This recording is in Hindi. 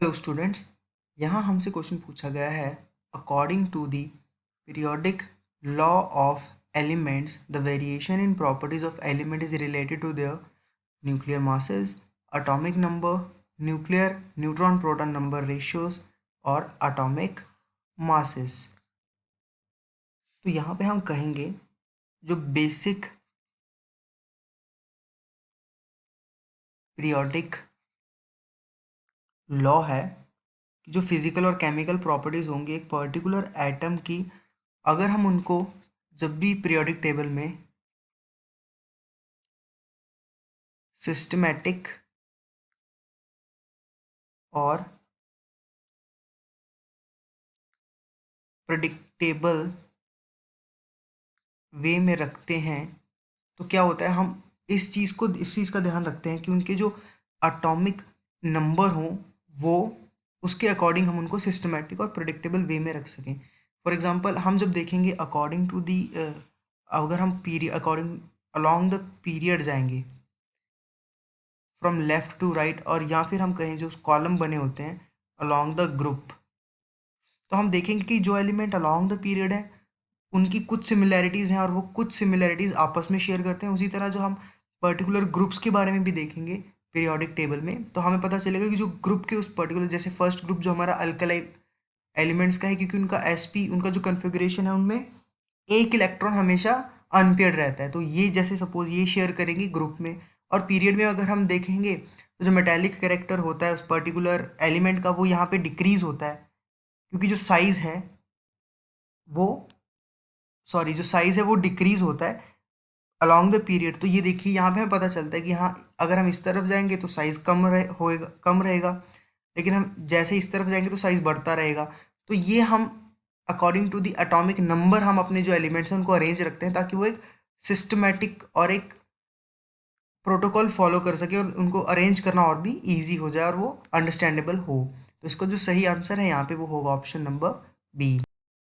हेलो स्टूडेंट्स, यहाँ हमसे क्वेश्चन पूछा गया है according to the periodic law of elements the variation in properties of element is related to their nuclear masses, atomic number, nuclear neutron proton number ratios और एटॉमिक मासेस। तो यहाँ पे हम कहेंगे जो बेसिक पीरियोडिक लॉ है कि जो फिजिकल और केमिकल प्रॉपर्टीज होंगी एक पर्टिकुलर एटम की, अगर हम उनको जब भी पीरियोडिक टेबल में सिस्टमैटिक और प्रेडिक्टेबल वे में रखते हैं तो क्या होता है, हम इस चीज़ का ध्यान रखते हैं कि उनके जो एटॉमिक नंबर हों वो उसके अकॉर्डिंग हम उनको सिस्टमैटिक और प्रेडिक्टेबल वे में रख सकें। फॉर एग्जांपल हम जब देखेंगे अकॉर्डिंग टू दी अगर हम period according along the period जाएंगे फ्रॉम लेफ्ट टू राइट, और या फिर हम कहें जो कॉलम बने होते हैं अलोंग द ग्रुप, तो हम देखेंगे कि जो एलिमेंट अलोंग द पीरियड है उनकी कुछ सिमिलैरिटीज़ हैं और वो कुछ सिमिलैरिटीज़ आपस में शेयर करते हैं। उसी तरह जो हम पर्टिकुलर ग्रुप्स के बारे में भी देखेंगे पीरियोडिक टेबल में, तो हमें पता चलेगा कि जो ग्रुप के उस पर्टिकुलर, जैसे फर्स्ट ग्रुप जो हमारा अल्कलाई एलिमेंट्स का है, क्योंकि उनका sp उनका जो कन्फिग्रेशन है उनमें एक इलेक्ट्रॉन हमेशा अनपेयर्ड रहता है, तो ये जैसे सपोज ये शेयर करेंगे ग्रुप में। और पीरियड में अगर हम देखेंगे तो जो मेटेलिक कैरेक्टर होता है उस पर्टिकुलर एलिमेंट का वो यहाँ पे डिक्रीज होता है, क्योंकि जो साइज़ है वो जो साइज़ है वो डिक्रीज होता है अलॉन्ग द पीरियड। तो ये देखिए यहाँ पे हमें पता चलता है कि हाँ, अगर हम इस तरफ जाएंगे तो साइज़ कम रहेगा, लेकिन हम जैसे इस तरफ जाएंगे तो साइज़ बढ़ता रहेगा। तो ये हम according to the atomic number हम अपने जो एलिमेंट्स हैं उनको अरेंज रखते हैं ताकि वो एक सिस्टमेटिक और एक प्रोटोकॉल फॉलो कर सके और उनको अरेंज करना और भी ईजी हो जाए और वो अंडरस्टैंडेबल हो। तो इसका जो सही आंसर है यहाँ पे वो होगा ऑप्शन नंबर बी।